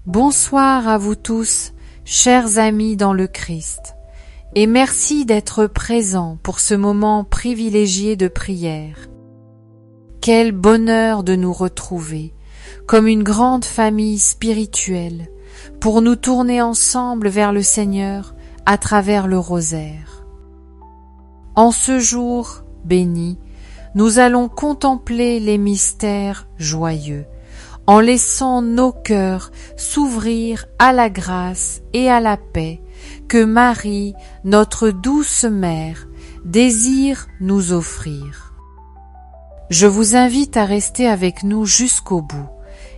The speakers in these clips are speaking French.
Bonsoir à vous tous, chers amis dans le Christ, et merci d'être présents pour ce moment privilégié de prière. Quel bonheur de nous retrouver, comme une grande famille spirituelle, pour nous tourner ensemble vers le Seigneur à travers le rosaire. En ce jour béni, nous allons contempler les mystères joyeux, en laissant nos cœurs s'ouvrir à la grâce et à la paix que Marie, notre douce mère, désire nous offrir. Je vous invite à rester avec nous jusqu'au bout,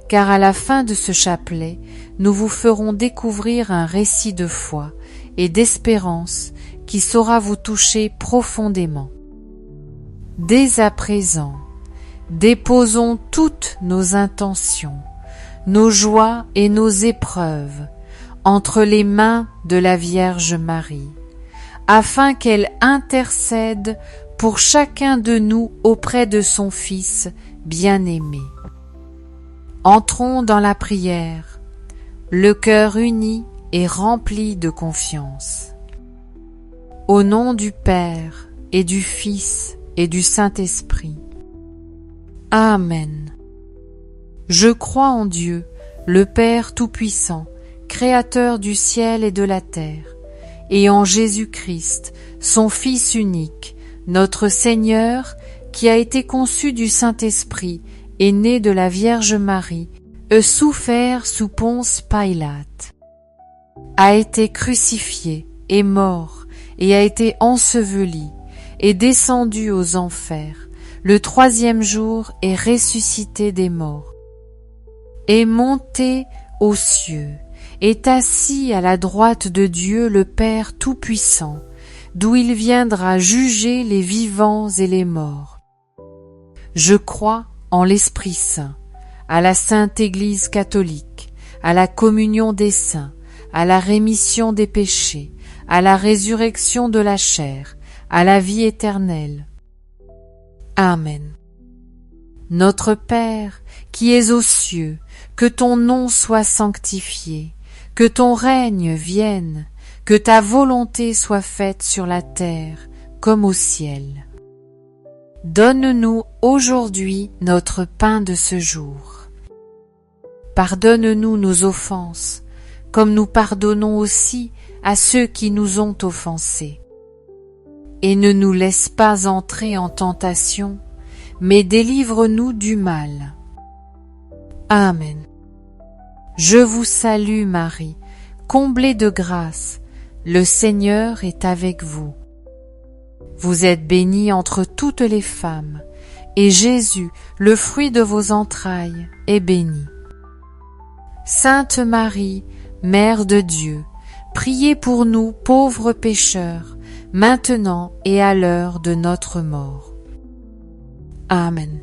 car à la fin de ce chapelet, nous vous ferons découvrir un récit de foi et d'espérance qui saura vous toucher profondément. Dès à présent, déposons toutes nos intentions, nos joies et nos épreuves entre les mains de la Vierge Marie, afin qu'elle intercède pour chacun de nous auprès de son Fils bien-aimé. Entrons dans la prière, le cœur uni et rempli de confiance. Au nom du Père et du Fils et du Saint-Esprit. Amen. Je crois en Dieu, le Père Tout-Puissant, Créateur du ciel et de la terre, et en Jésus-Christ, son Fils unique, notre Seigneur, qui a été conçu du Saint-Esprit et né de la Vierge Marie, souffert sous Ponce Pilate, a été crucifié et mort, et a été enseveli, et descendu aux enfers. Le troisième jour est ressuscité des morts, est monté aux cieux, est assis à la droite de Dieu le Père Tout-Puissant, d'où il viendra juger les vivants et les morts. Je crois en l'Esprit Saint, à la Sainte Église catholique, à la communion des saints, à la rémission des péchés, à la résurrection de la chair, à la vie éternelle. Amen. Notre Père, qui es aux cieux, que ton nom soit sanctifié, que ton règne vienne, que ta volonté soit faite sur la terre comme au ciel. Donne-nous aujourd'hui notre pain de ce jour. Pardonne-nous nos offenses, comme nous pardonnons aussi à ceux qui nous ont offensés. Et ne nous laisse pas entrer en tentation, mais délivre-nous du mal. Amen. Je vous salue Marie, comblée de grâce, le Seigneur est avec vous. Vous êtes bénie entre toutes les femmes, et Jésus, le fruit de vos entrailles, est béni. Sainte Marie, Mère de Dieu, priez pour nous pauvres pécheurs, maintenant et à l'heure de notre mort. Amen.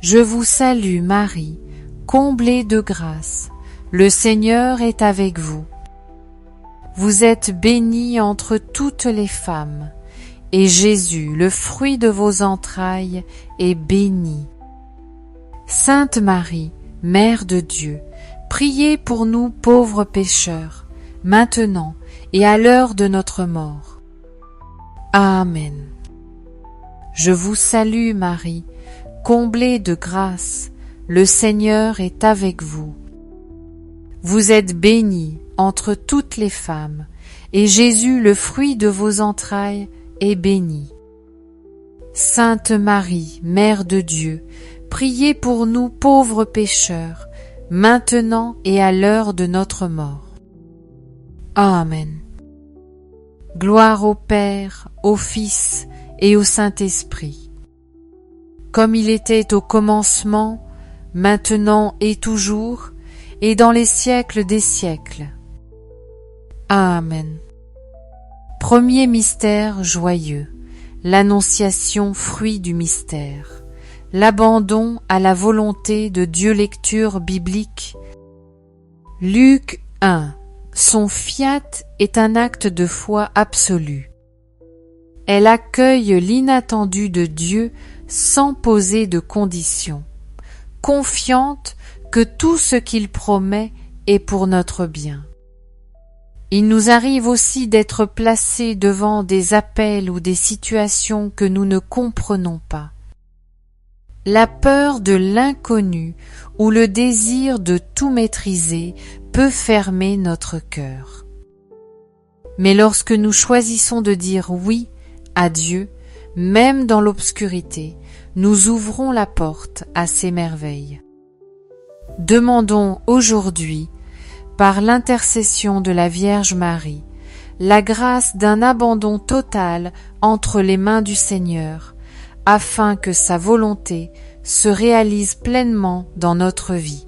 Je vous salue Marie, comblée de grâce, le Seigneur est avec vous. Vous êtes bénie entre toutes les femmes, et Jésus, le fruit de vos entrailles, est béni. Sainte Marie, Mère de Dieu, priez pour nous pauvres pécheurs, maintenant et à l'heure de notre mort. Amen. Je vous salue Marie, comblée de grâce, le Seigneur est avec vous. Vous êtes bénie entre toutes les femmes, et Jésus, le fruit de vos entrailles, est béni. Sainte Marie, Mère de Dieu, priez pour nous pauvres pécheurs, maintenant et à l'heure de notre mort. Amen. Gloire au Père, au Fils et au Saint-Esprit, comme il était au commencement, maintenant et toujours, et dans les siècles des siècles. Amen. Premier mystère joyeux, l'Annonciation, fruit du mystère, l'abandon à la volonté de Dieu. Lecture biblique. Luc 1. Son fiat est un acte de foi absolu. Elle accueille l'inattendu de Dieu sans poser de conditions, confiante que tout ce qu'il promet et pour notre bien. Il nous arrive aussi d'être placés devant des appels ou des situations que nous ne comprenons pas. La peur de l'inconnu ou le désir de tout maîtriser peut fermer notre cœur. Mais lorsque nous choisissons de dire oui à Dieu, même dans l'obscurité, nous ouvrons la porte à ses merveilles. Demandons aujourd'hui, par l'intercession de la Vierge Marie, la grâce d'un abandon total entre les mains du Seigneur, afin que sa volonté se réalise pleinement dans notre vie.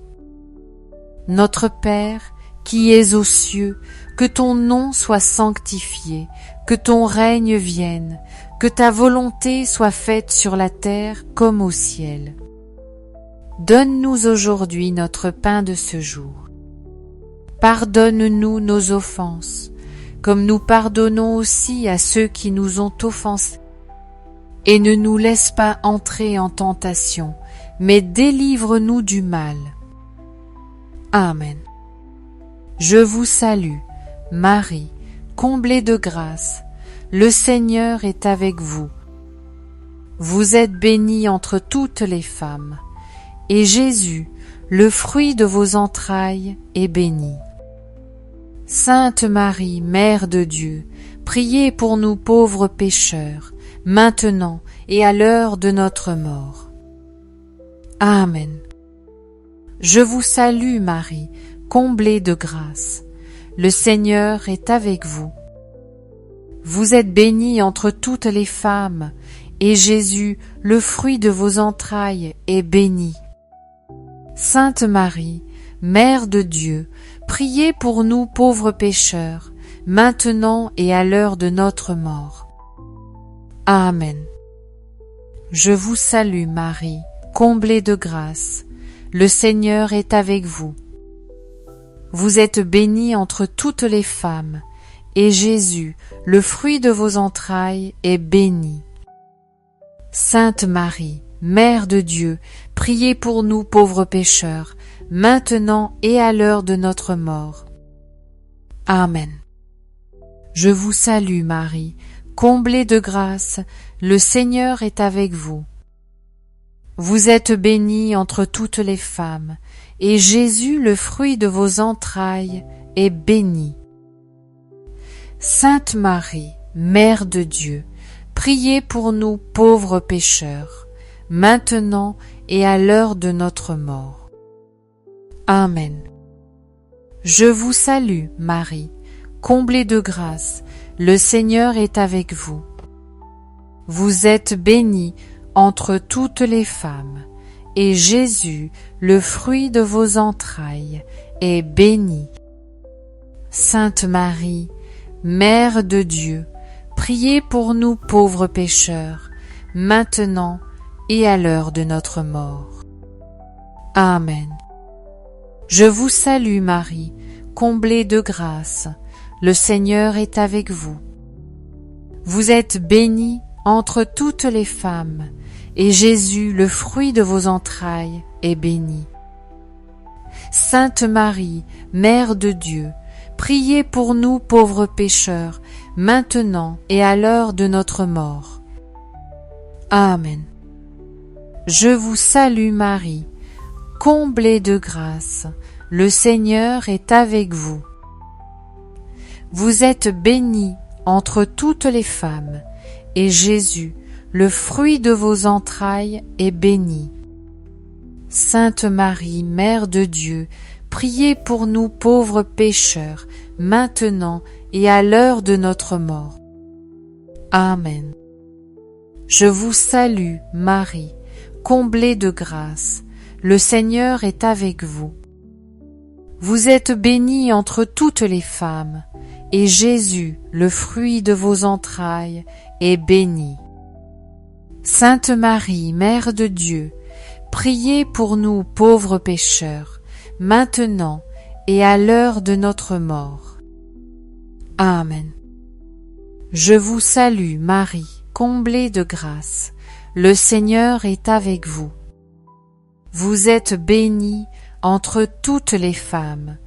Notre Père, qui es aux cieux, que ton nom soit sanctifié, que ton règne vienne, que ta volonté soit faite sur la terre comme au ciel. Donne-nous aujourd'hui notre pain de ce jour. Pardonne-nous nos offenses, comme nous pardonnons aussi à ceux qui nous ont offensés. Et ne nous laisse pas entrer en tentation, mais délivre-nous du mal. Amen. Je vous salue, Marie, comblée de grâce, le Seigneur est avec vous. Vous êtes bénie entre toutes les femmes, et Jésus, le fruit de vos entrailles, est béni. Sainte Marie, Mère de Dieu, priez pour nous pauvres pécheurs, maintenant et à l'heure de notre mort. Amen. Je vous salue Marie, comblée de grâce. Le Seigneur est avec vous. Vous êtes bénie entre toutes les femmes, et Jésus, le fruit de vos entrailles, est béni. Sainte Marie, Mère de Dieu, priez pour nous pauvres pécheurs, maintenant et à l'heure de notre mort. Amen. Je vous salue Marie, comblée de grâce. Le Seigneur est avec vous. Vous êtes bénie entre toutes les femmes, et Jésus, le fruit de vos entrailles, est béni. Sainte Marie, Mère de Dieu, priez pour nous pauvres pécheurs, maintenant et à l'heure de notre mort. Amen. Je vous salue Marie, comblée de grâce, le Seigneur est avec vous. Vous êtes bénie entre toutes les femmes, et Jésus, le fruit de vos entrailles, est béni. Sainte Marie, Mère de Dieu, priez pour nous pauvres pécheurs, maintenant et à l'heure de notre mort. Amen. Je vous salue, Marie, comblée de grâce, le Seigneur est avec vous. Vous êtes bénie entre toutes les femmes, et Jésus, le fruit de vos entrailles, est béni. Sainte Marie, Mère de Dieu, priez pour nous pauvres pécheurs, maintenant et à l'heure de notre mort. Amen. Je vous salue Marie, comblée de grâce, le Seigneur est avec vous. Vous êtes bénie entre toutes les femmes, et Jésus, le fruit de vos entrailles, est béni. Sainte Marie, Mère de Dieu, priez pour nous pauvres pécheurs, maintenant et à l'heure de notre mort. Amen. Je vous salue Marie, comblée de grâce, le Seigneur est avec vous. Vous êtes bénie entre toutes les femmes, et Jésus, le fruit de vos entrailles, est béni. Sainte Marie, Mère de Dieu, priez pour nous pauvres pécheurs, maintenant et à l'heure de notre mort. Amen. Je vous salue, Marie, comblée de grâce, le Seigneur est avec vous. Vous êtes bénie entre toutes les femmes, et Jésus, le fruit de vos entrailles, est béni. Sainte Marie, Mère de Dieu, priez pour nous pauvres pécheurs, maintenant et à l'heure de notre mort. Amen. Je vous salue, Marie, comblée de grâce, le Seigneur est avec vous. Vous êtes bénie entre toutes les femmes,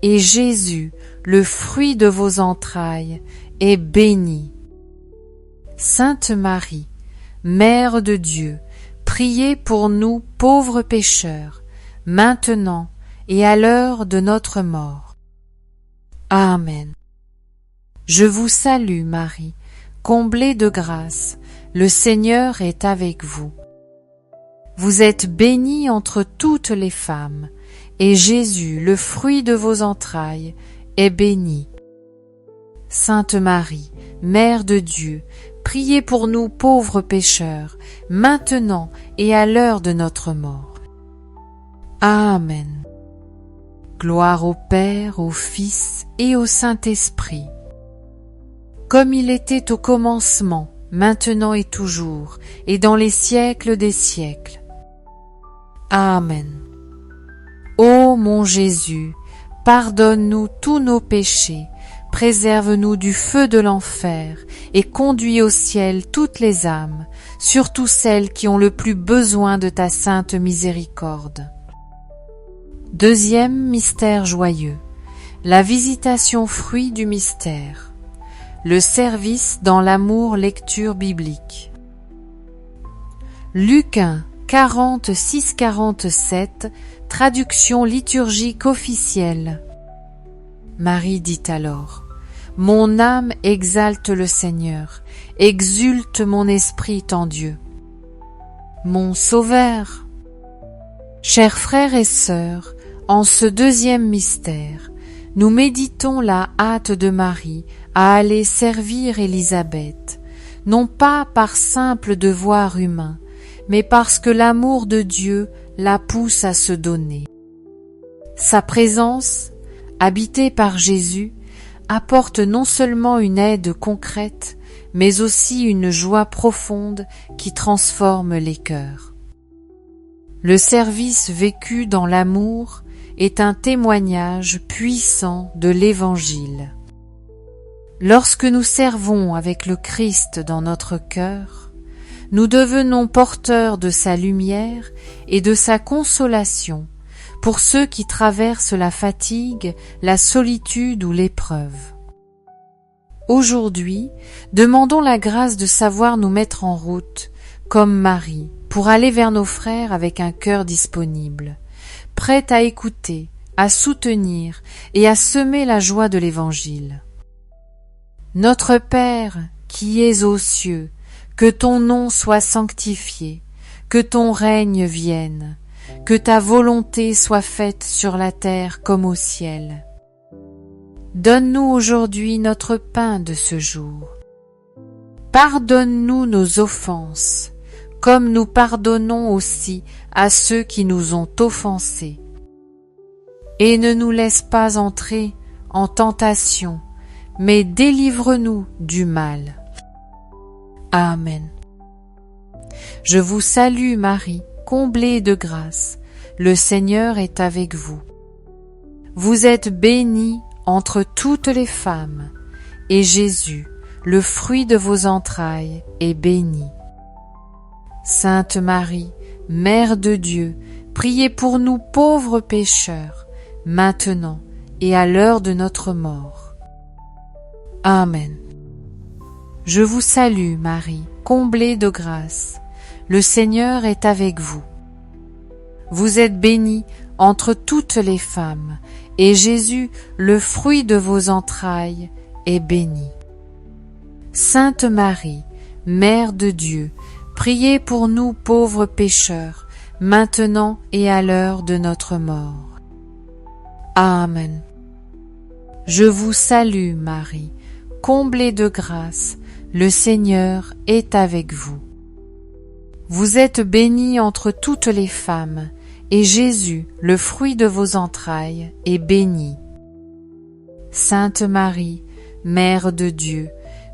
et Jésus, le fruit de vos entrailles, est béni. Sainte Marie, Mère de Dieu, priez pour nous pauvres pécheurs, maintenant et à l'heure de notre mort. Amen. Je vous salue Marie, comblée de grâce, le Seigneur est avec vous. Vous êtes bénie entre toutes les femmes, et Jésus, le fruit de vos entrailles, est béni. Sainte Marie, Mère de Dieu, priez pour nous pauvres pécheurs, maintenant et à l'heure de notre mort. Amen. Gloire au Père, au Fils et au Saint-Esprit, comme il était au commencement, maintenant et toujours, et dans les siècles des siècles. Amen. Ô mon Jésus, pardonne-nous tous nos péchés, préserve-nous du feu de l'enfer et conduis au ciel toutes les âmes, surtout celles qui ont le plus besoin de ta sainte miséricorde. Deuxième mystère joyeux, la visitation fruit du mystère, le service dans l'amour lecture biblique. Luc 1, 46-47, traduction liturgique officielle. Marie dit alors: Mon âme exalte le Seigneur, exulte mon esprit en Dieu, mon Sauveur. Chers frères et sœurs, en ce deuxième mystère, nous méditons la hâte de Marie à aller servir Élisabeth, non pas par simple devoir humain, mais parce que l'amour de Dieu la pousse à se donner. Sa présence, habitée par Jésus, apporte non seulement une aide concrète, mais aussi une joie profonde qui transforme les cœurs. Le service vécu dans l'amour est un témoignage puissant de l'Évangile. Lorsque nous servons avec le Christ dans notre cœur, nous devenons porteurs de sa lumière et de sa consolation pour ceux qui traversent la fatigue, la solitude ou l'épreuve. Aujourd'hui, demandons la grâce de savoir nous mettre en route, comme Marie, pour aller vers nos frères avec un cœur disponible, prêt à écouter, à soutenir et à semer la joie de l'Évangile. Notre Père, qui es aux cieux, que ton nom soit sanctifié, que ton règne vienne, que ta volonté soit faite sur la terre comme au ciel. Donne-nous aujourd'hui notre pain de ce jour. Pardonne-nous nos offenses, comme nous pardonnons aussi à ceux qui nous ont offensés. Et ne nous laisse pas entrer en tentation, mais délivre-nous du mal. Amen. Je vous salue Marie, comblée de grâce, le Seigneur est avec vous. Vous êtes bénie entre toutes les femmes, et Jésus, le fruit de vos entrailles, est béni. Sainte Marie, Mère de Dieu, priez pour nous pauvres pécheurs, maintenant et à l'heure de notre mort. Amen. Je vous salue Marie, comblée de grâce, le Seigneur est avec vous. Vous êtes bénie entre toutes les femmes, et Jésus, le fruit de vos entrailles, est béni. Sainte Marie, Mère de Dieu, priez pour nous pauvres pécheurs, maintenant et à l'heure de notre mort. Amen. Je vous salue Marie, comblée de grâce, le Seigneur est avec vous. Vous êtes bénie entre toutes les femmes, et Jésus, le fruit de vos entrailles, est béni. Sainte Marie, Mère de Dieu,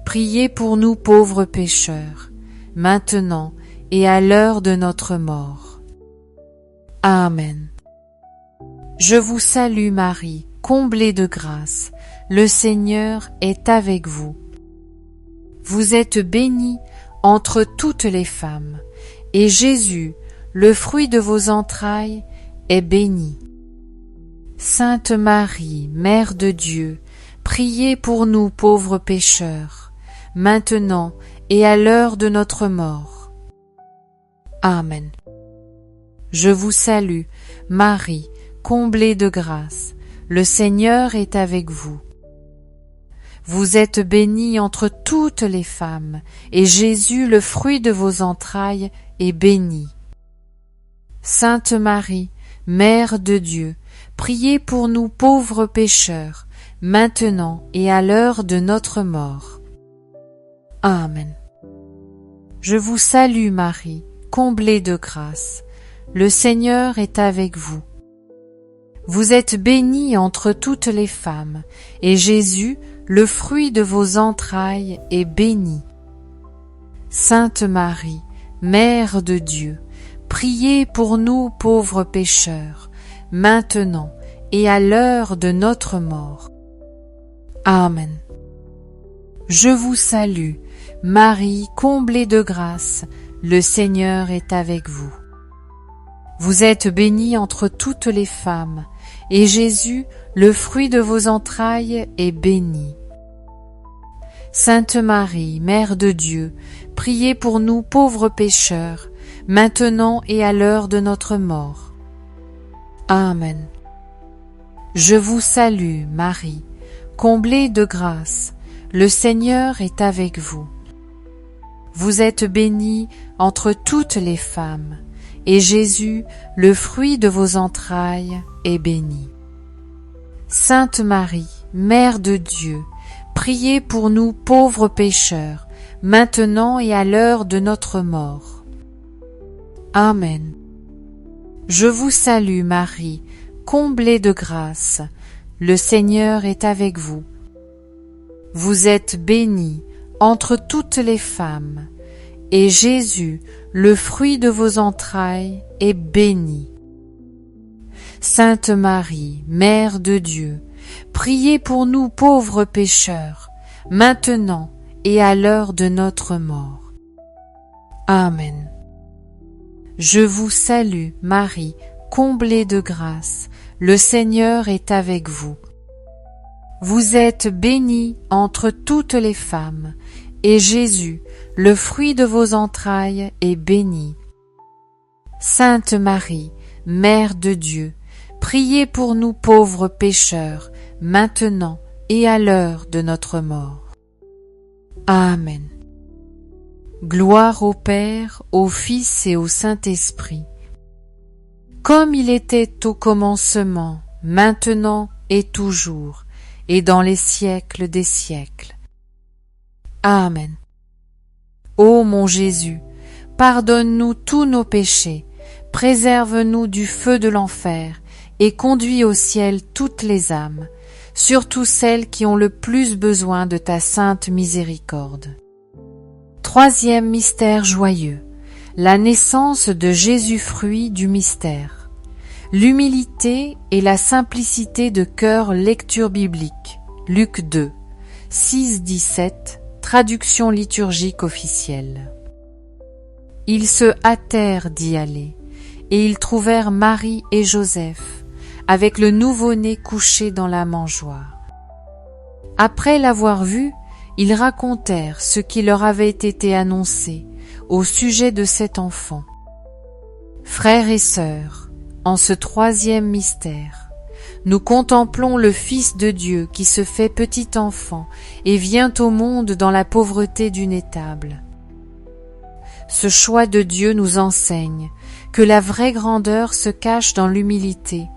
priez pour nous pauvres pécheurs, maintenant et à l'heure de notre mort. Amen. Je vous salue Marie, comblée de grâce, le Seigneur est avec vous. Vous êtes bénie entre toutes les femmes, et Jésus, le fruit de vos entrailles, est béni. Sainte Marie, Mère de Dieu, priez pour nous pauvres pécheurs, maintenant et à l'heure de notre mort. Amen. Je vous salue, Marie, comblée de grâce, le Seigneur est avec vous. Vous êtes bénie entre toutes les femmes, et Jésus, le fruit de vos entrailles, est béni. Sainte Marie, Mère de Dieu, priez pour nous pauvres pécheurs, maintenant et à l'heure de notre mort. Amen. Je vous salue Marie, comblée de grâce, le Seigneur est avec vous. Vous êtes bénie entre toutes les femmes, et Jésus, le fruit de vos entrailles, est béni. Sainte Marie, Mère de Dieu, priez pour nous pauvres pécheurs, maintenant et à l'heure de notre mort. Amen. Je vous salue, Marie, comblée de grâce, le Seigneur est avec vous. Vous êtes bénie entre toutes les femmes, et Jésus, le fruit de vos entrailles, est béni. Sainte Marie, Mère de Dieu, priez pour nous pauvres pécheurs, maintenant et à l'heure de notre mort. Amen. Je vous salue, Marie, comblée de grâce, le Seigneur est avec vous. Vous êtes bénie entre toutes les femmes, et Jésus, le fruit de vos entrailles, est béni. Sainte Marie, Mère de Dieu, priez pour nous pauvres pécheurs, maintenant et à l'heure de notre mort. Amen. Je vous salue Marie, comblée de grâce, le Seigneur est avec vous. Vous êtes bénie entre toutes les femmes, et Jésus, le fruit de vos entrailles, est béni. Sainte Marie, Mère de Dieu, priez pour nous pauvres pécheurs, maintenant et à l'heure de notre mort. Amen. Je vous salue, Marie, comblée de grâce, le Seigneur est avec vous. Vous êtes bénie entre toutes les femmes, et Jésus, le fruit de vos entrailles, est béni. Sainte Marie, Mère de Dieu, priez pour nous pauvres pécheurs, maintenant et à l'heure de notre mort. Amen. Gloire au Père, au Fils et au Saint-Esprit, comme il était au commencement, maintenant et toujours, et dans les siècles des siècles. Amen. Ô mon Jésus, pardonne-nous tous nos péchés, préserve-nous du feu de l'enfer, et conduis au ciel toutes les âmes, surtout celles qui ont le plus besoin de ta sainte miséricorde. Troisième mystère joyeux, la naissance de Jésus fruit du mystère. L'humilité et la simplicité de cœur, lecture biblique. Luc 2, 6-17, traduction liturgique officielle. Ils se hâtèrent d'y aller, et ils trouvèrent Marie et Joseph, avec le nouveau-né couché dans la mangeoire. Après l'avoir vu, ils racontèrent ce qui leur avait été annoncé au sujet de cet enfant. Frères et sœurs, en ce troisième mystère, nous contemplons le Fils de Dieu qui se fait petit enfant et vient au monde dans la pauvreté d'une étable. Ce choix de Dieu nous enseigne que la vraie grandeur se cache dans l'humilité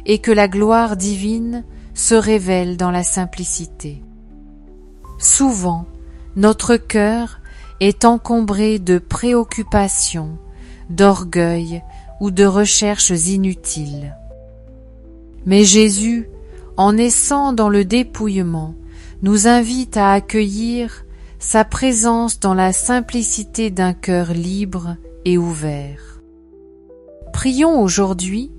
et que la gloire divine se révèle dans la simplicité. Souvent, notre cœur est encombré de préoccupations, d'orgueil ou de recherches inutiles. Mais Jésus, en naissant dans le dépouillement, nous invite à accueillir sa présence dans la simplicité d'un cœur libre et ouvert. Prions aujourd'hui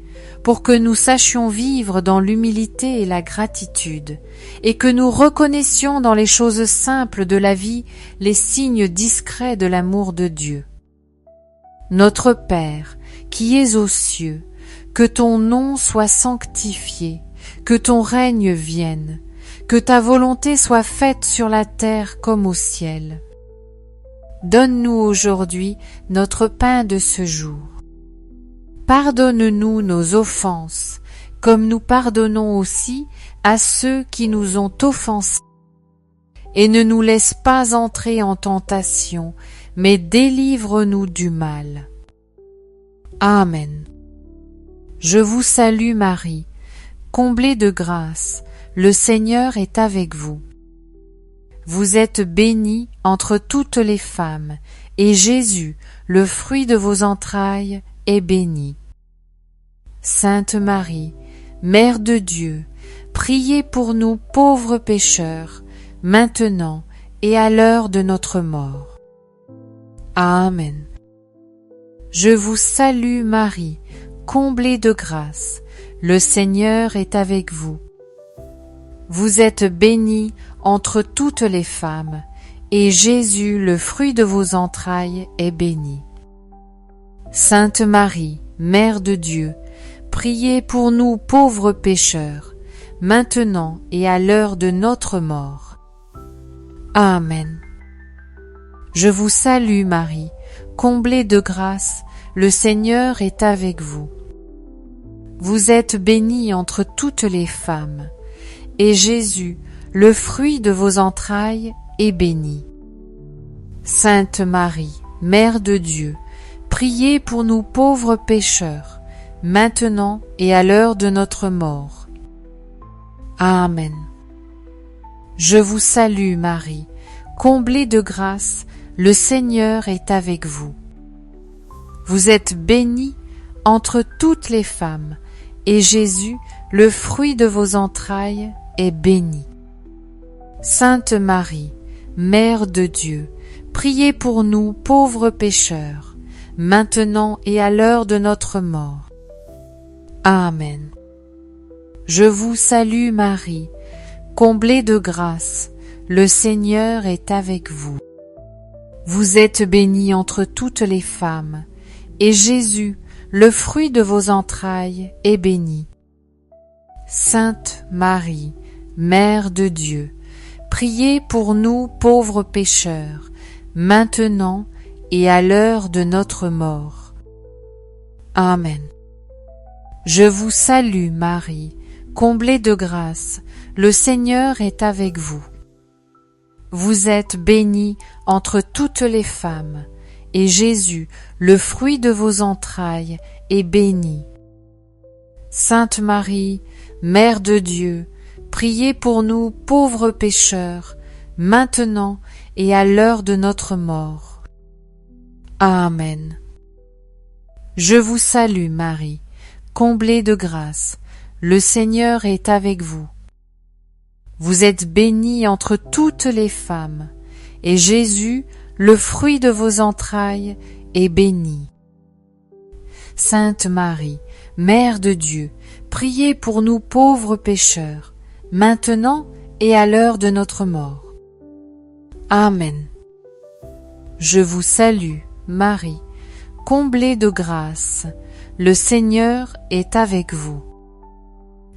pour que nous sachions vivre dans l'humilité et la gratitude, et que nous reconnaissions dans les choses simples de la vie les signes discrets de l'amour de Dieu. Notre Père, qui es aux cieux, que ton nom soit sanctifié, que ton règne vienne, que ta volonté soit faite sur la terre comme au ciel. Donne-nous aujourd'hui notre pain de ce jour. Pardonne-nous nos offenses, comme nous pardonnons aussi à ceux qui nous ont offensés. Et ne nous laisse pas entrer en tentation, mais délivre-nous du mal. Amen. Je vous salue Marie, comblée de grâce, le Seigneur est avec vous. Vous êtes bénie entre toutes les femmes, et Jésus, le fruit de vos entrailles, est béni. Sainte Marie, Mère de Dieu, priez pour nous pauvres pécheurs, maintenant et à l'heure de notre mort. Amen. Je vous salue Marie, comblée de grâce, le Seigneur est avec vous. Vous êtes bénie entre toutes les femmes, et Jésus, le fruit de vos entrailles, est béni. Sainte Marie, Mère de Dieu, priez pour nous pauvres pécheurs, maintenant et à l'heure de notre mort. Amen. Je vous salue Marie, comblée de grâce, le Seigneur est avec vous. Vous êtes bénie entre toutes les femmes, et Jésus, le fruit de vos entrailles, est béni. Sainte Marie, Mère de Dieu, priez pour nous pauvres pécheurs, maintenant et à l'heure de notre mort. Amen. Je vous salue Marie, comblée de grâce, le Seigneur est avec vous. Vous êtes bénie entre toutes les femmes, et Jésus, le fruit de vos entrailles, est béni. Sainte Marie, Mère de Dieu, priez pour nous pauvres pécheurs, maintenant et à l'heure de notre mort. Amen. Je vous salue Marie, comblée de grâce, le Seigneur est avec vous. Vous êtes bénie entre toutes les femmes, et Jésus, le fruit de vos entrailles, est béni. Sainte Marie, Mère de Dieu, priez pour nous pauvres pécheurs, maintenant et à l'heure de notre mort. Amen. Je vous salue Marie, comblée de grâce, le Seigneur est avec vous. Vous êtes bénie entre toutes les femmes, et Jésus, le fruit de vos entrailles, est béni. Sainte Marie, Mère de Dieu, priez pour nous pauvres pécheurs, maintenant et à l'heure de notre mort. Amen. Je vous salue Marie, comblée de grâce, le Seigneur est avec vous. Vous êtes bénie entre toutes les femmes, et Jésus, le fruit de vos entrailles, est béni. Sainte Marie, Mère de Dieu, priez pour nous pauvres pécheurs, maintenant et à l'heure de notre mort. Amen. Je vous salue, Marie, comblée de grâce, le Seigneur est avec vous.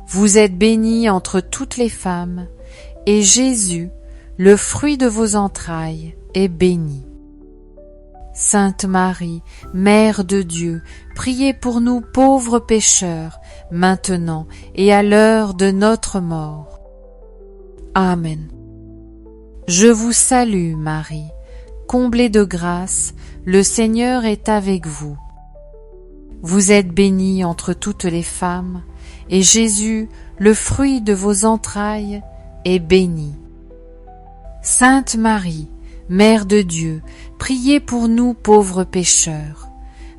Vous êtes bénie entre toutes les femmes, et Jésus, le fruit de vos entrailles, est béni. Sainte Marie, Mère de Dieu, priez pour nous pauvres pécheurs, maintenant et à l'heure de notre mort. Amen. Je vous salue Marie, comblée de grâce, le Seigneur est avec vous. Vous êtes bénie entre toutes les femmes, et Jésus, le fruit de vos entrailles, est béni. Sainte Marie, Mère de Dieu, priez pour nous pauvres pécheurs,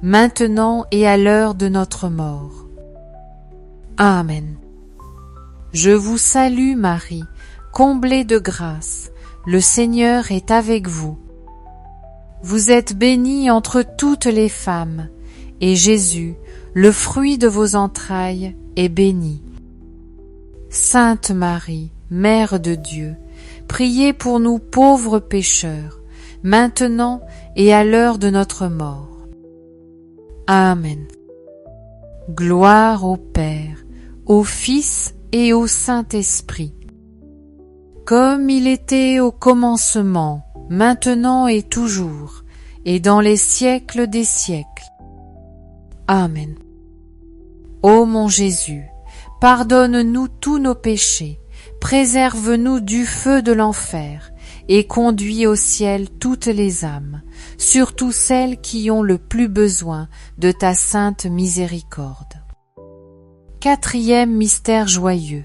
maintenant et à l'heure de notre mort. Amen. Je vous salue Marie, comblée de grâce, le Seigneur est avec vous. Vous êtes bénie entre toutes les femmes, et Jésus, le fruit de vos entrailles, est béni. Sainte Marie, Mère de Dieu, priez pour nous pauvres pécheurs, maintenant et à l'heure de notre mort. Amen. Gloire au Père, au Fils et au Saint-Esprit, comme il était au commencement, maintenant et toujours, et dans les siècles des siècles. Amen. Ô mon Jésus, pardonne-nous tous nos péchés, préserve-nous du feu de l'enfer, et conduis au ciel toutes les âmes, surtout celles qui ont le plus besoin de ta sainte miséricorde. Quatrième mystère joyeux,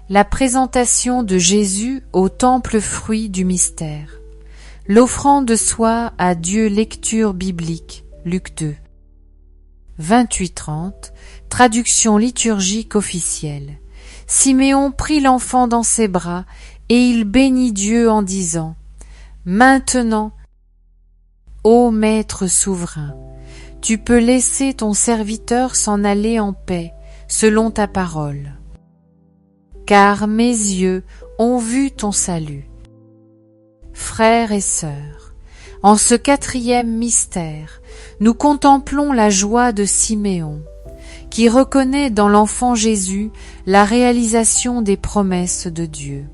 la présentation de Jésus au temple fruit du mystère. L'offrande soit à Dieu, lecture biblique, Luc 2. 28-30, traduction liturgique officielle. Siméon prit l'enfant dans ses bras et il bénit Dieu en disant : Maintenant, ô Maître souverain, tu peux laisser ton serviteur s'en aller en paix, selon ta parole. Car mes yeux ont vu ton salut. Frères et sœurs, en ce quatrième mystère, nous contemplons la joie de Siméon, qui reconnaît dans l'enfant Jésus la réalisation des promesses de Dieu.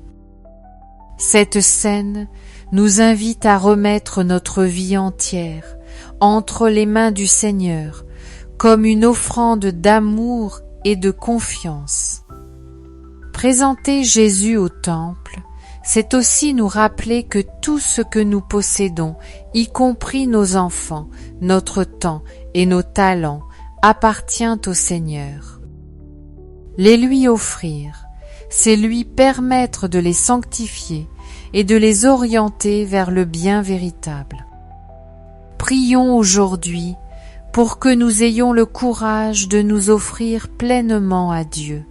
Cette scène nous invite à remettre notre vie entière entre les mains du Seigneur, comme une offrande d'amour et de confiance. Présenter Jésus au temple, c'est aussi nous rappeler que tout ce que nous possédons, y compris nos enfants, notre temps et nos talents, appartient au Seigneur. Les lui offrir, c'est lui permettre de les sanctifier et de les orienter vers le bien véritable. Prions aujourd'hui pour que nous ayons le courage de nous offrir pleinement à Dieu,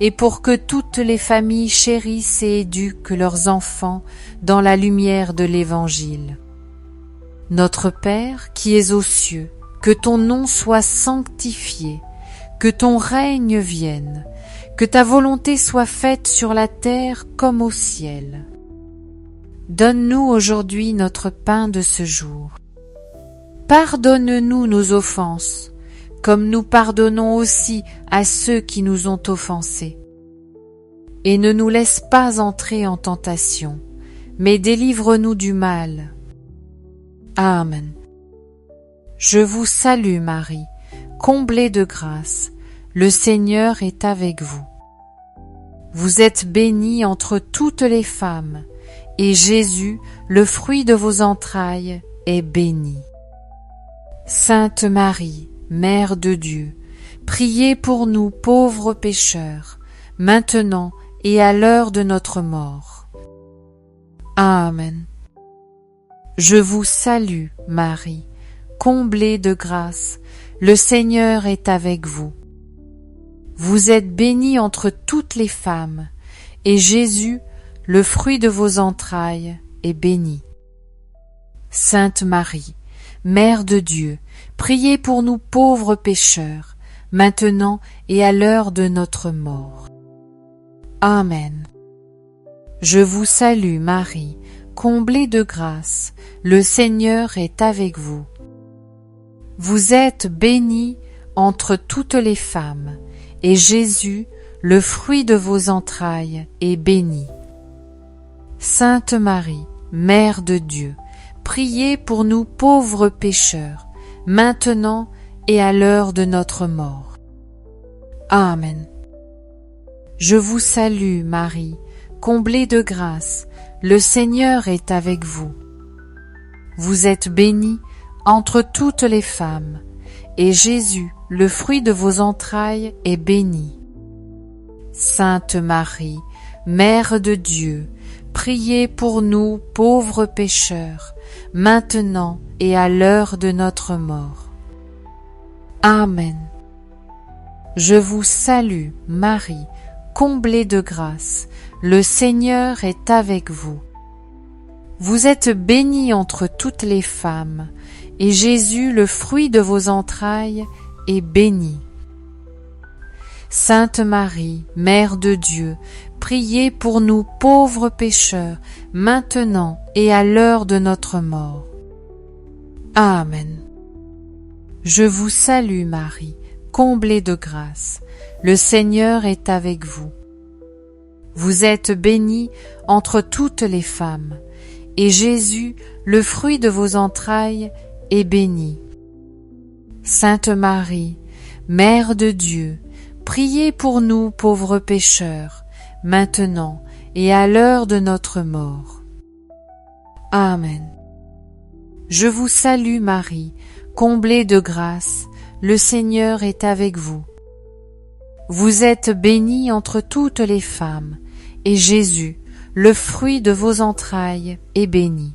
et pour que toutes les familles chérissent et éduquent leurs enfants dans la lumière de l'Évangile. Notre Père qui es aux cieux, que ton nom soit sanctifié, que ton règne vienne, que ta volonté soit faite sur la terre comme au ciel. Donne-nous aujourd'hui notre pain de ce jour. Pardonne-nous nos offenses, comme nous pardonnons aussi à ceux qui nous ont offensés. Et ne nous laisse pas entrer en tentation, mais délivre-nous du mal. Amen. Je vous salue Marie, comblée de grâce, le Seigneur est avec vous. Vous êtes bénie entre toutes les femmes, et Jésus, le fruit de vos entrailles, est béni. Sainte Marie, Mère de Dieu, priez pour nous pauvres pécheurs, maintenant et à l'heure de notre mort. Amen. Je vous salue, Marie, comblée de grâce, le Seigneur est avec vous. Vous êtes bénie entre toutes les femmes, et Jésus, le fruit de vos entrailles, est béni. Sainte Marie, Mère de Dieu, priez pour nous pauvres pécheurs, maintenant et à l'heure de notre mort. Amen. Je vous salue Marie, comblée de grâce, le Seigneur est avec vous. Vous êtes bénie entre toutes les femmes, et Jésus, le fruit de vos entrailles, est béni. Sainte Marie, Mère de Dieu, priez pour nous pauvres pécheurs, maintenant et à l'heure de notre mort. Amen. Je vous salue Marie, comblée de grâce, le Seigneur est avec vous. Vous êtes bénie entre toutes les femmes, et Jésus, le fruit de vos entrailles, est béni. Sainte Marie, Mère de Dieu, priez pour nous pauvres pécheurs, maintenant et à l'heure de notre mort. Amen. Je vous salue, Marie, comblée de grâce, le Seigneur est avec vous. Vous êtes bénie entre toutes les femmes, et Jésus, le fruit de vos entrailles, est béni. Sainte Marie, Mère de Dieu, priez pour nous pauvres pécheurs, maintenant et à l'heure de notre mort. Amen. Je vous salue Marie, comblée de grâce, le Seigneur est avec vous. Vous êtes bénie entre toutes les femmes, et Jésus, le fruit de vos entrailles, est béni. Sainte Marie, Mère de Dieu, priez pour nous pauvres pécheurs, maintenant et à l'heure de notre mort. Amen. Je vous salue Marie, comblée de grâce, le Seigneur est avec vous. Vous êtes bénie entre toutes les femmes, et Jésus, le fruit de vos entrailles, est béni.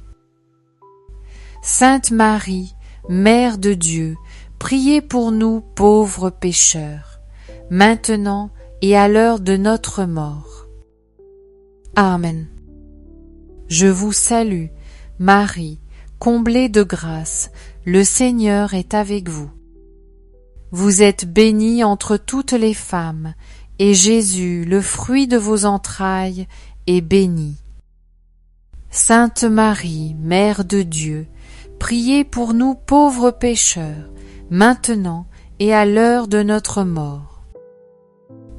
Sainte Marie, Mère de Dieu, priez pour nous pauvres pécheurs, maintenant et à l'heure de notre mort. Amen. Je vous salue, Marie, comblée de grâce, le Seigneur est avec vous. Vous êtes bénie entre toutes les femmes, et Jésus, le fruit de vos entrailles, est béni. Sainte Marie, Mère de Dieu, priez pour nous pauvres pécheurs, maintenant et à l'heure de notre mort.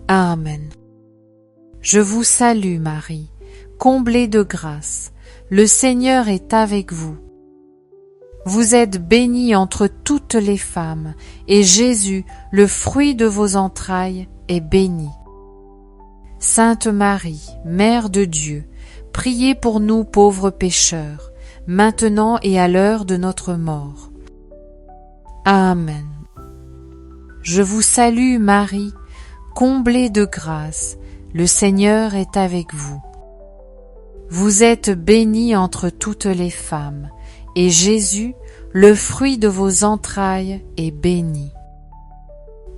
Amen. Je vous salue Marie, comblée de grâce, le Seigneur est avec vous. Vous êtes bénie entre toutes les femmes, et Jésus, le fruit de vos entrailles, est béni. Sainte Marie, Mère de Dieu, priez pour nous pauvres pécheurs, maintenant et à l'heure de notre mort. Amen. Je vous salue Marie, comblée de grâce, le Seigneur est avec vous. Vous êtes bénie entre toutes les femmes, et Jésus, le fruit de vos entrailles, est béni.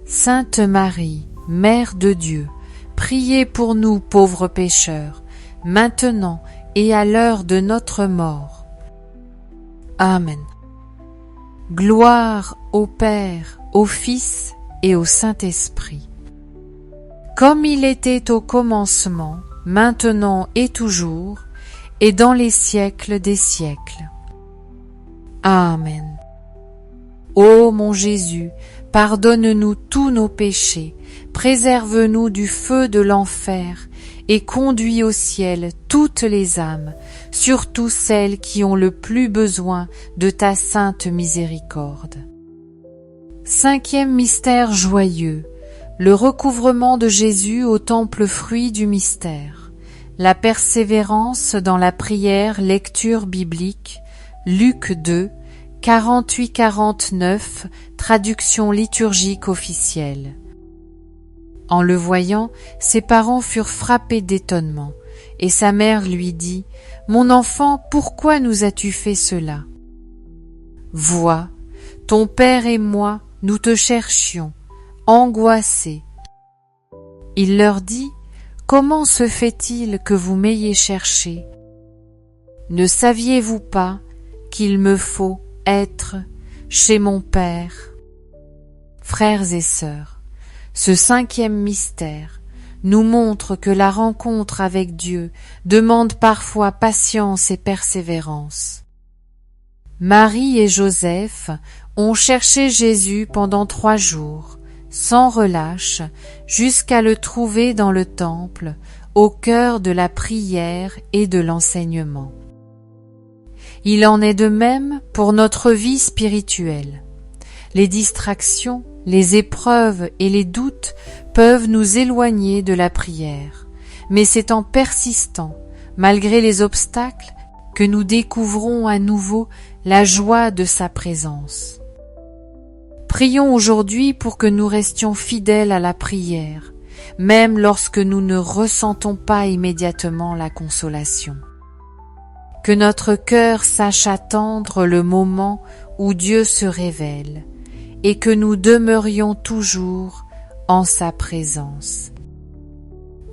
Sainte Marie, Mère de Dieu, priez pour nous pauvres pécheurs, maintenant et à l'heure de notre mort. Amen. Gloire au Père, au Fils et au Saint-Esprit. Comme il était au commencement, maintenant et toujours, et dans les siècles des siècles. Amen. Ô mon Jésus, pardonne-nous tous nos péchés, préserve-nous du feu de l'enfer et conduis au ciel toutes les âmes, surtout celles qui ont le plus besoin de ta sainte miséricorde. Cinquième mystère joyeux, le recouvrement de Jésus au temple fruit du mystère, la persévérance dans la prière, lecture biblique, Luc 2, 48-49, traduction liturgique officielle. En le voyant, ses parents furent frappés d'étonnement, et sa mère lui dit, « Mon enfant, pourquoi nous as-tu fait cela? Vois, ton père et moi, nous te cherchions, angoissés. » Il leur dit, « Comment se fait-il que vous m'ayez cherché? Ne saviez-vous pas qu'il me faut être chez mon Père? » Frères et sœurs, ce cinquième mystère nous montre que la rencontre avec Dieu demande parfois patience et persévérance. Marie et Joseph ont cherché Jésus pendant 3 jours, sans relâche, jusqu'à le trouver dans le temple, au cœur de la prière et de l'enseignement. Il en est de même pour notre vie spirituelle. Les distractions, les épreuves et les doutes peuvent nous éloigner de la prière, mais c'est en persistant, malgré les obstacles, que nous découvrons à nouveau la joie de sa présence. Prions aujourd'hui pour que nous restions fidèles à la prière, même lorsque nous ne ressentons pas immédiatement la consolation. Que notre cœur sache attendre le moment où Dieu se révèle, et que nous demeurions toujours en sa présence.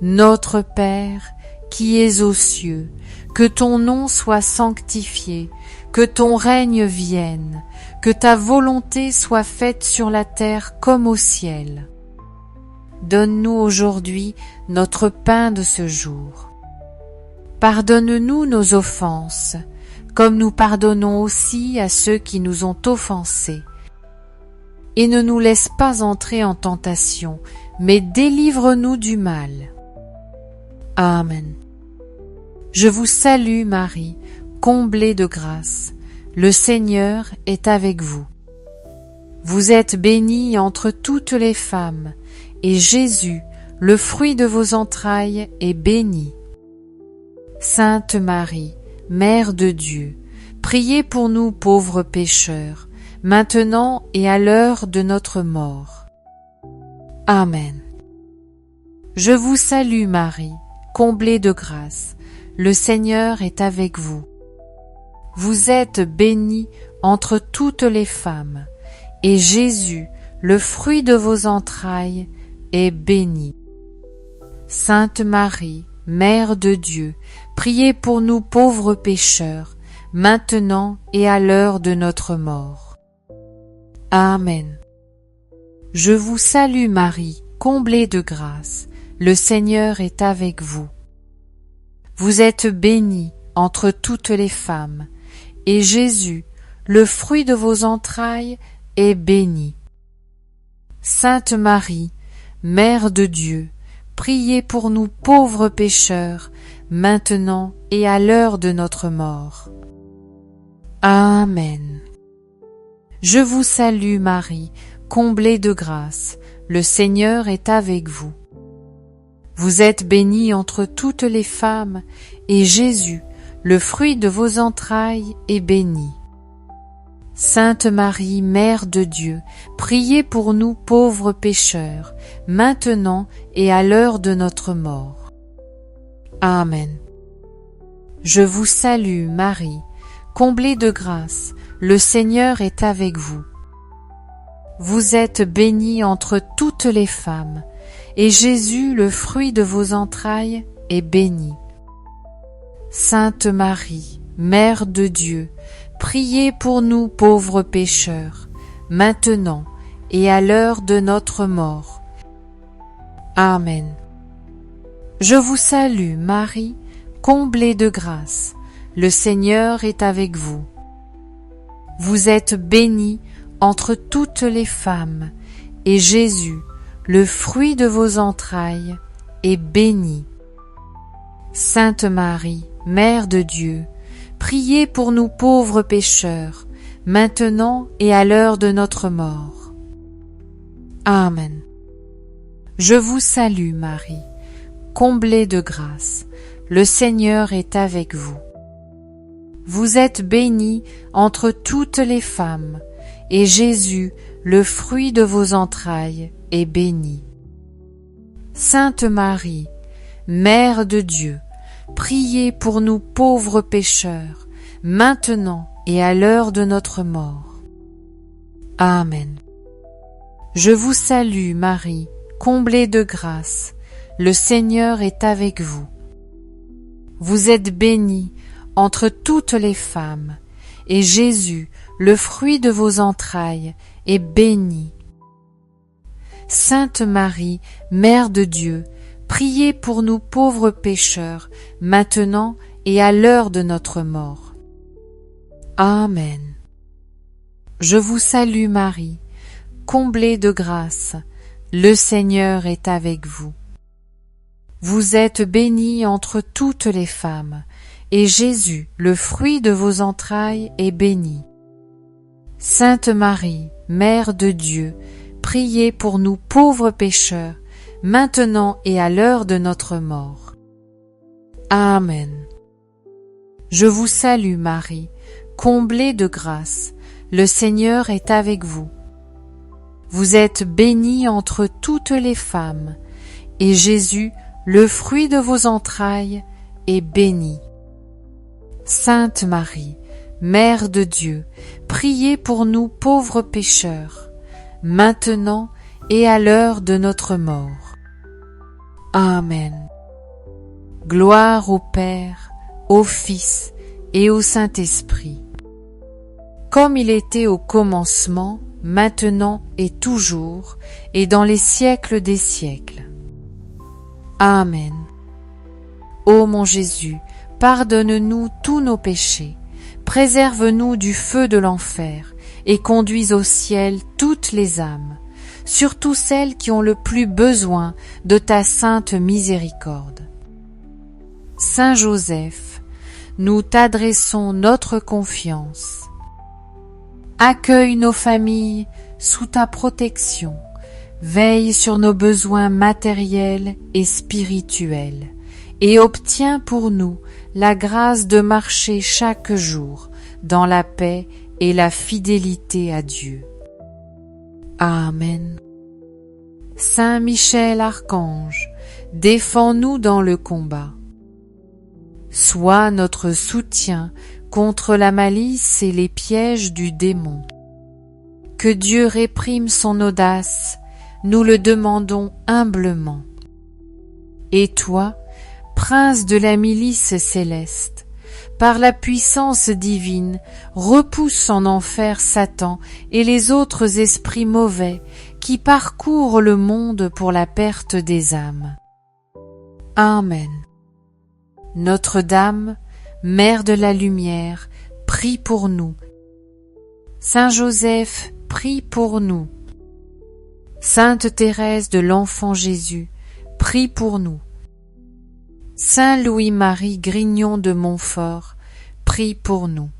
Notre Père, qui es aux cieux, que ton nom soit sanctifié, que ton règne vienne, que ta volonté soit faite sur la terre comme au ciel. Donne-nous aujourd'hui notre pain de ce jour. Pardonne-nous nos offenses, comme nous pardonnons aussi à ceux qui nous ont offensés. Et ne nous laisse pas entrer en tentation, mais délivre-nous du mal. Amen. Je vous salue Marie, comblée de grâce. Le Seigneur est avec vous. Vous êtes bénie entre toutes les femmes, et Jésus, le fruit de vos entrailles, est béni. Sainte Marie, Mère de Dieu, priez pour nous pauvres pécheurs, maintenant et à l'heure de notre mort. Amen. Je vous salue Marie, comblée de grâce. Le Seigneur est avec vous. Vous êtes bénie entre toutes les femmes, et Jésus, le fruit de vos entrailles, est béni. Sainte Marie, Mère de Dieu, priez pour nous pauvres pécheurs, maintenant et à l'heure de notre mort. Amen. Je vous salue Marie, comblée de grâce. Le Seigneur est avec vous. Vous êtes bénie entre toutes les femmes, et Jésus, le fruit de vos entrailles, est béni. Sainte Marie, Mère de Dieu, priez pour nous pauvres pécheurs, maintenant et à l'heure de notre mort. Amen. Je vous salue Marie, comblée de grâce, le Seigneur est avec vous. Vous êtes bénie entre toutes les femmes, et Jésus, le fruit de vos entrailles, est béni. Sainte Marie, Mère de Dieu, priez pour nous pauvres pécheurs, maintenant et à l'heure de notre mort. Amen. Je vous salue Marie, comblée de grâce, le Seigneur est avec vous. Vous êtes bénie entre toutes les femmes, et Jésus, le fruit de vos entrailles, est béni. Sainte Marie, Mère de Dieu, priez pour nous pauvres pécheurs, maintenant et à l'heure de notre mort. Amen. Je vous salue Marie, comblée de grâce, le Seigneur est avec vous. Vous êtes bénie entre toutes les femmes, et Jésus, le fruit de vos entrailles, est béni. Sainte Marie, Mère de Dieu, priez pour nous pauvres pécheurs, maintenant et à l'heure de notre mort. Amen. Je vous salue Marie, comblée de grâce, le Seigneur est avec vous. Vous êtes bénie entre toutes les femmes, et Jésus, le fruit de vos entrailles, est béni. Sainte Marie, Mère de Dieu, priez pour nous pauvres pécheurs, maintenant et à l'heure de notre mort. Amen. Je vous salue Marie, comblée de grâce, le Seigneur est avec vous. Vous êtes bénie entre toutes les femmes, et Jésus, le fruit de vos entrailles, est béni. Sainte Marie, Mère de Dieu, priez pour nous pauvres pécheurs, maintenant et à l'heure de notre mort. Amen. Je vous salue Marie, comblée de grâce, le Seigneur est avec vous. Vous êtes bénie entre toutes les femmes, et Jésus, le fruit de vos entrailles, est béni. Sainte Marie, Mère de Dieu, priez pour nous pauvres pécheurs, maintenant et à l'heure de notre mort. Amen. Je vous salue Marie, comblée de grâce, le Seigneur est avec vous. Vous êtes bénie entre toutes les femmes, et Jésus, le fruit de vos entrailles, est béni. Sainte Marie, Mère de Dieu, priez pour nous pauvres pécheurs, maintenant et à l'heure de notre mort. Amen. Gloire au Père, au Fils et au Saint-Esprit, comme il était au commencement, maintenant et toujours, et dans les siècles des siècles. Amen. Ô mon Jésus, pardonne-nous tous nos péchés, préserve-nous du feu de l'enfer, et conduis au ciel toutes les âmes, surtout celles qui ont le plus besoin de ta sainte miséricorde. Saint Joseph, nous t'adressons notre confiance. Accueille nos familles sous ta protection, veille sur nos besoins matériels et spirituels, et obtiens pour nous la grâce de marcher chaque jour dans la paix et la fidélité à Dieu. Amen. Saint Michel Archange, défends-nous dans le combat. Sois notre soutien contre la malice et les pièges du démon. Que Dieu réprime son audace, nous le demandons humblement. Et toi, prince de la milice céleste, par la puissance divine, repousse en enfer Satan et les autres esprits mauvais qui parcourent le monde pour la perte des âmes. Amen. Notre-Dame, Mère de la Lumière, prie pour nous. Saint Joseph, prie pour nous. Sainte Thérèse de l'Enfant Jésus, prie pour nous. Saint Louis-Marie Grignon de Montfort, prie pour nous.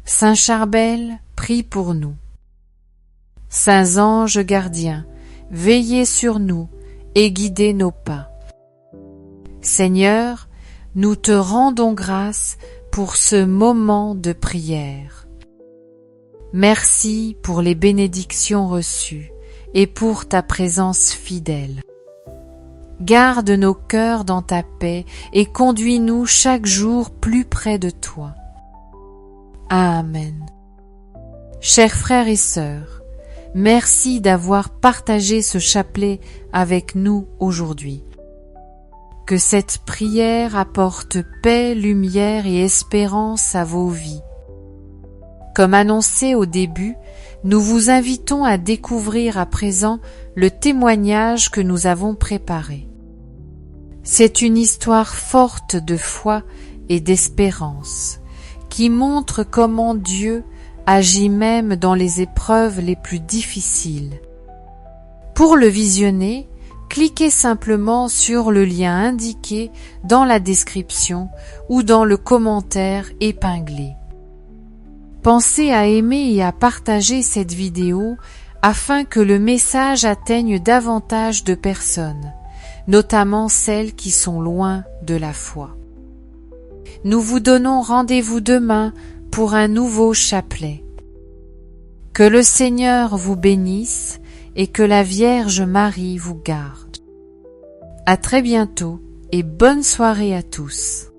Saint Charbel, prie pour nous. Saints anges gardiens, veillez sur nous et guidez nos pas. Seigneur, nous te rendons grâce pour ce moment de prière. Merci pour les bénédictions reçues et pour ta présence fidèle. Garde nos cœurs dans ta paix et conduis-nous chaque jour plus près de toi. Amen. Chers frères et sœurs, merci d'avoir partagé ce chapelet avec nous aujourd'hui. Que cette prière apporte paix, lumière et espérance à vos vies. Comme annoncé au début, nous vous invitons à découvrir à présent le témoignage que nous avons préparé. C'est une histoire forte de foi et d'espérance, qui montre comment Dieu agit même dans les épreuves les plus difficiles. Pour le visionner, cliquez simplement sur le lien indiqué dans la description ou dans le commentaire épinglé. Pensez à aimer et à partager cette vidéo afin que le message atteigne davantage de personnes, notamment celles qui sont loin de la foi. Nous vous donnons rendez-vous demain pour un nouveau chapelet. Que le Seigneur vous bénisse et que la Vierge Marie vous garde. À très bientôt et bonne soirée à tous.